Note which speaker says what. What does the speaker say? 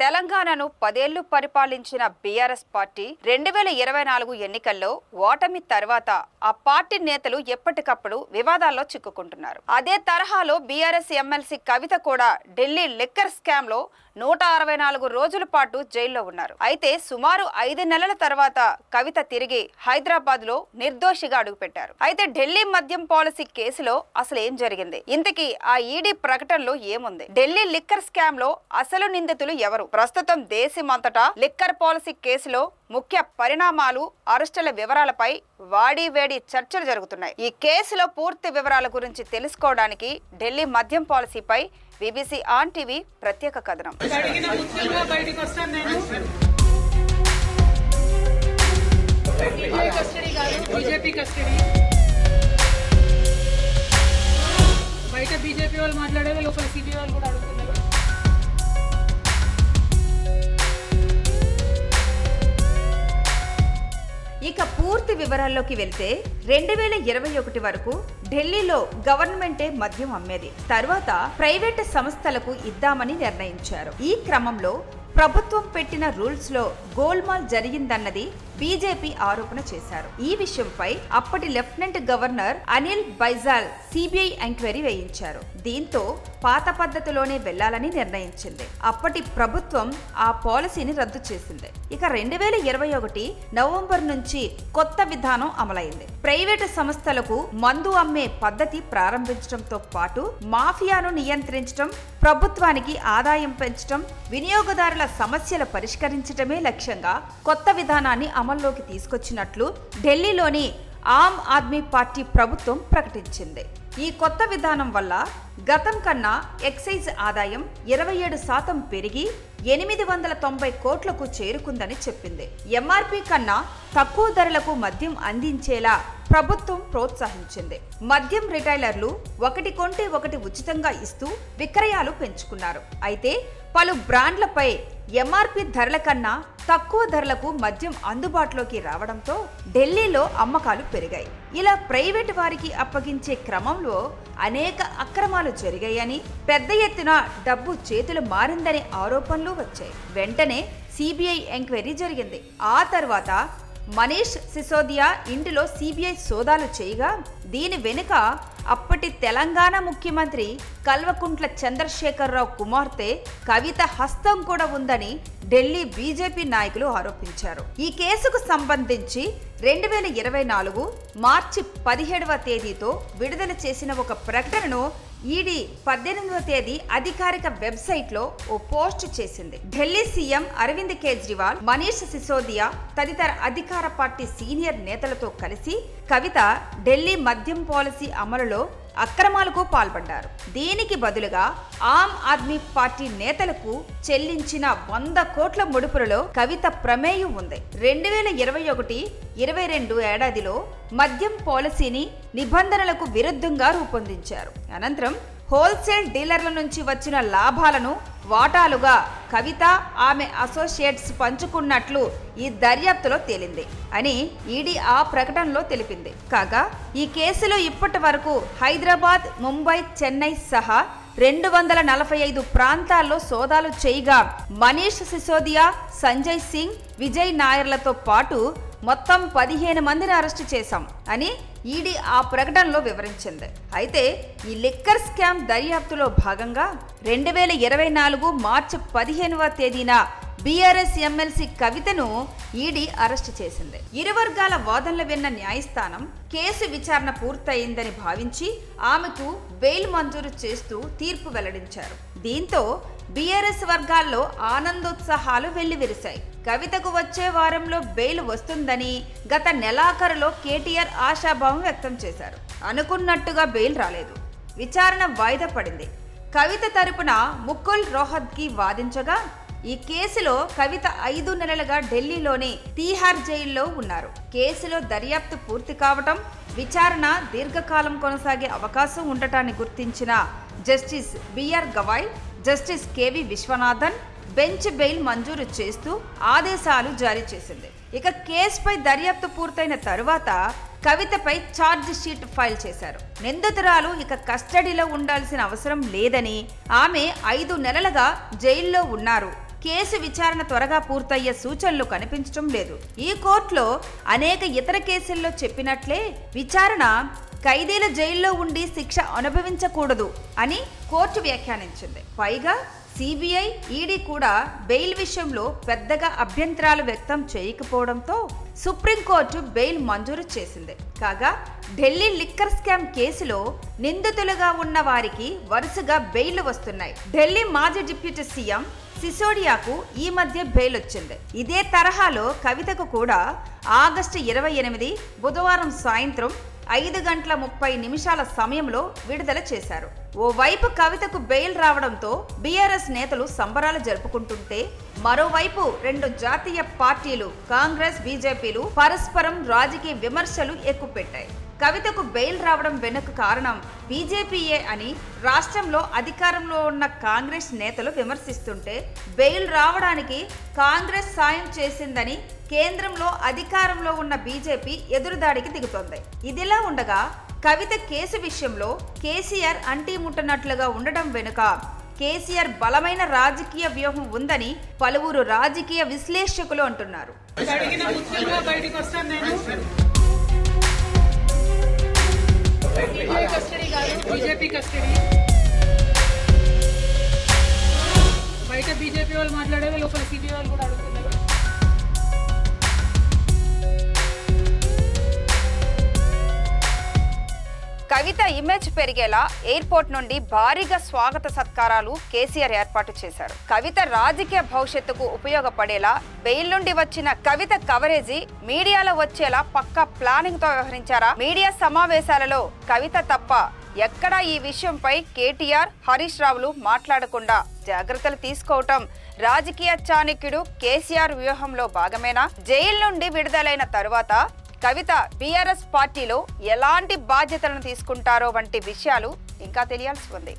Speaker 1: తెలంగాణను 10 ఏళ్లు పరిపాలించిన బీఆర్ఎస్ పార్టీ 2024 ఎన్నికల్లో ఓటమి తర్వాత ఆ పార్టీ నేతలు ఎప్పటికప్పుడు వివాదాల్లో చిక్కుకుంటున్నారు. అదే తరహాలో బీఆర్ఎస్ ఎమ్మెల్సీ కవిత కూడా ఢిల్లీ లిక్కర్ స్కామ్ లో 164 రోజుల పాటు జైల్లో ఉన్నారు. అయితే సుమారు 5 నెలల తర్వాత కవిత తిరిగి హైదరాబాద్ లో నిర్దోషిగా అడుగుపెట్టారు. అయితే ఢిల్లీ మద్యం పాలసీ కేసులో అసలు ఏం జరిగింది, ఇంతకీ ఆ ఈడీ ప్రకటనలో ఏముంది, ఢిల్లీ లిక్కర్ స్కామ్ లో అసలు నిందితులు ఎవరు, ప్రస్తుతం దేశమంతటా లిక్కర్ పాలసీ కేసులో ముఖ్య పరిణామాలు, అరెస్టుల వివరాలపై వాడివేడి చర్చలు జరుగుతున్నాయి. ఈ కేసులో పూర్తి వివరాల గురించి తెలుసుకోవడానికి ఢిల్లీ మద్యం పాలసీపై BBC ఆన్ టీవీ ప్రత్యేక కథనం.
Speaker 2: బయట బీజేపీ వాళ్ళు మాట్లాడేది లోపల సిబిఐ వాళ్ళు కూడా అడుగుతున్నారు.
Speaker 1: ఇక పూర్తి వివరాల్లోకి వెళ్తే 2021 వరకు ఢిల్లీలో గవర్నమెంటే మద్యం అమ్మేది. తర్వాత ప్రైవేటు సంస్థలకు ఇద్దామని నిర్ణయించారు. ఈ క్రమంలో ప్రభుత్వం పెట్టిన రూల్స్ లో గోల్మాల్ జరిగిందన్నది బీజేపీ ఆరోపణ చేశారు. ఈ విషయంపై అప్పటి lieutenant governor Anil Baijal CBI enquiry వేయించారు. దీంతో పాత పద్ధతిలోనే వెళ్లాలని నిర్ణయించింది. అప్పటి ప్రభుత్వం ఆ పాలసీని రద్దు చేసింది. ఇక 2021 నవంబర్ నుంచి కొత్త విధానం అమలైంది. ప్రైవేటు సంస్థలకు మందు అమ్మే పద్ధతి ప్రారంభించడంతో పాటు మాఫియాను నియంత్రించడం, ప్రభుత్వానికి ఆదాయం పెంచడం, వినియోగదారుల సమస్యలు పరిష్కరించడమే లక్ష్యంగా కొత్త విధానాన్ని అమల్లోకి తీసుకొచ్చినట్లు ఢిల్లీలోని ఆమ్ ఆద్మీ పార్టీ ప్రభుత్వం ప్రకటించింది. ఈ కొత్త విధానం వల్ల గతం కన్నా ఎక్సైజ్ ఆదాయం 27% పెరిగి 890 కోట్లకు చేరుకుందని చెప్పింది. ఎంఆర్పీ కన్నా తక్కువ ధరలకు మద్యం అందించేలా ప్రభుత్వం ప్రోత్సహించింది. మద్యం రిటైలర్లు ఒకటి కొంటే ఒకటి ఉచితంగా ఇస్తూ విక్రయాలు పెంచుకున్నారు. అయితే పలు బ్రాండ్లపై ఎంఆర్పీ ధరల కన్నా తక్కువ ధరలకు మద్యం అందుబాటులోకి రావడంతో ఢిల్లీలో అమ్మకాలు పెరిగాయి. ఇలా ప్రైవేటు వారికి అప్పగించే క్రమంలో అనేక అక్రమాలు జరిగాయని, పెద్ద ఎత్తున డబ్బు చేతులు మారిందనే ఆరోపణలు వచ్చాయి. వెంటనే సిబిఐ ఎంక్వైరీ జరిగింది. ఆ తర్వాత మనీష్ సిసోదియా ఇంటిలో సిబిఐ సోదాలు చేయగా దీని వెనుక అప్పటి తెలంగాణ ముఖ్యమంత్రి కల్వకుంట్ల చంద్రశేఖరరావు కుమార్తె కవిత హస్తం కూడా ఉందని ఢిల్లీ బీజేపీ నాయకులు ఆరోపించారు. ఈ కేసుకు సంబంధించి 2024 మార్చి 17వ తేదీతో విడుదల చేసిన ఒక ప్రకటనను ఈడీ 18వ తేదీ అధికారిక వెబ్సైట్ లో ఓ పోస్ట్ చేసింది. ఢిల్లీ సీఎం అరవింద్ కేజ్రీవాల్, మనీష్ సిసోదియా తదితర అధికార పార్టీ సీనియర్ నేతలతో కలిసి కవిత ఢిల్లీ మద్యం పాలసీ అమలులో అక్రమాలకు పాల్పడ్డారు. దీనికి బదులుగా ఆమ్ ఆద్మీ పార్టీ నేతలకు చెల్లించిన 100 కోట్ల ముడుపులలో కవిత ప్రమేయం ఉంది. 2021-22 ఏడాదిలో మద్యం పాలసీని నిబంధనలకు విరుద్ధంగా రూపొందించారు. అనంతరం హోల్సేల్ డీలర్ల నుంచి వచ్చిన లాభాలను వాటాలుగా కవిత, ఆమె అసోసియేట్స్ పంచుకున్నట్లు ఈ దర్యాప్తులో తేలింది అని ఈడీ ఆ ప్రకటనలో తెలిపింది. కాగా ఈ కేసులో ఇప్పటి వరకు హైదరాబాద్, ముంబై, చెన్నై సహా 245 ప్రాంతాల్లో సోదాలు చేయగా మనీష్ సిసోదియా, సంజయ్ సింగ్, విజయ్ నాయర్లతో పాటు మొత్తం 15 మందిని అరెస్టు చేశాం అని ఈడీ ఆ ప్రకటనలో వివరించింది. అయితే ఈ లిక్కర్ స్కామ్ దర్యాప్తులో భాగంగా 2024 మార్చి 15వ తేదీన బీఆర్ఎస్ ఎమ్మెల్సీ కవితను ఈడీ అరెస్టు చేసింది. ఇరు వర్గాల వాదనలు విన్న న్యాయస్థానం కేసు విచారణ పూర్తయిందని భావించి ఆమెకు బెయిల్ మంజూరు చేస్తూ తీర్పు వెల్లడించారు. దీంతో బీఆర్ఎస్ వర్గాల్లో ఆనందోత్సాహాలు వెల్లివిరిశాయి. కవితకు వచ్చే వారంలో బెయిల్ వస్తుందని గత నెలాఖరులో కేటీఆర్ ఆశాభావం వ్యక్తం చేశారు. అనుకున్నట్టుగా బెయిల్ రాలేదు. విచారణ వాయిదా పడింది. కవిత తరపున ముకుల్ రోహత్గి వాదించగా ఈ కేసులో కవిత 5 నెలలుగా ఢిల్లీలోని తీహార్ జైల్లో ఉన్నారు. కేసులో దర్యాప్తు పూర్తి కావటం, విచారణ దీర్ఘకాలం కొనసాగే అవకాశం ఉండటాన్ని గుర్తించిన justice B R Gavai, justice K V Viswanathan bench bail మంజూరు చేస్తూ ఆదేశాలు జారీ చేసింది. ఇక కేసుపై దర్యాప్తు పూర్తయిన తరువాత కవితపై ఛార్జ్ షీట్ ఫైల్ చేశారు. నిందితురాలు ఇక కస్టడీలో ఉండాల్సిన అవసరం లేదని, ఆమె 5 నెలలుగా జైల్లో ఉన్నారు, కేసు విచారణ త్వరగా పూర్తయ్యే సూచనలు కనిపించడం లేదు. ఈ కోర్టులో అనేక ఇతర కేసుల్లో చెప్పినట్లే విచారణ ఖైదీల జైల్లో ఉండి శిక్ష అనుభవించకూడదు అని కోర్టు వ్యాఖ్యానించింది. పైగా సిబిఐ, ఈడీ కూడా బెయిల్ విషయంలో పెద్దగా అభ్యంతరాలు వ్యక్తం చేయకపోవడంతో సుప్రీంకోర్టు బెయిల్ మంజూరు చేసింది. కాగా ఢిల్లీ లిక్కర్ స్కామ్ కేసులో నిందితులుగా ఉన్న వారికి వరుసగా బెయిల్ వస్తున్నాయి. ఢిల్లీ మాజీ డిప్యూటీ సీఎం సిసోడియాకు ఈ మధ్య బెయిల్ వచ్చింది. ఇదే తరహాలో కవితకు కూడా ఆగస్టు 28 బుధవారం సాయంత్రం 5:30 సమయంలో విడుదల చేశారు. ఓవైపు కవితకు బెయిల్ రావడంతో బీఆర్ఎస్ నేతలు సంబరాలు జరుపుకుంటుంటే, మరోవైపు రెండు జాతీయ పార్టీలు కాంగ్రెస్, బీజేపీలు పరస్పరం రాజకీయ విమర్శలు ఎక్కుపెట్టాయి. కవితకు బెయిల్ రావడం వెనుక కారణం బీజేపీయే అని రాష్ట్రంలో అధికారంలో ఉన్న కాంగ్రెస్ నేతలు విమర్శిస్తుంటే, బెయిల్ రావడానికి కాంగ్రెస్ సాయం చేసిందని కేంద్రంలో అధికారంలో ఉన్న బీజేపీ ఎదురుదాడికి దిగుతోంది. ఇదిలా ఉండగా కవిత కేసు విషయంలో కేసీఆర్ అంటీముట్టనట్లుగా ఉండడం వెనుక కేసీఆర్ బలమైన రాజకీయ వ్యూహం ఉందని పలువురు రాజకీయ విశ్లేషకులు అంటున్నారు.
Speaker 2: బీజేపీ కస్టడీ బయట బీజేపీ వాళ్ళు మాట్లాడేది లోపల సిబిఐ వాళ్ళు కూడా అడుగుతున్నారు.
Speaker 1: కవిత ఇమేజ్ పెరిగేలా ఎయిర్పోర్ట్ నుండి భారీగా స్వాగత సత్కారాలు కేసీఆర్ ఏర్పాటు చేశారు. కవిత రాజకీయ భవిష్యత్తుకు ఉపయోగపడేలా బెయిల్ నుండి వచ్చిన కవిత కవరేజీ మీడియాలో వచ్చేలా పక్కా ప్లానింగ్ తో వ్యవహరించారా? మీడియా సమావేశాలలో కవిత తప్ప ఎక్కడా ఈ విషయంపై కేటీఆర్, హరీష్ రావులు మాట్లాడకుండా జాగ్రత్తలు తీసుకోవటం రాజకీయ చాణక్యుడు కేసీఆర్ వ్యూహంలో భాగమేనా? జైలు నుండి విడుదలైన తరువాత కవిత బీఆర్ఎస్ పార్టీలో ఎలాంటి బాధ్యతలను తీసుకుంటారో వంటి విషయాలు ఇంకా తెలియాల్సి ఉంది.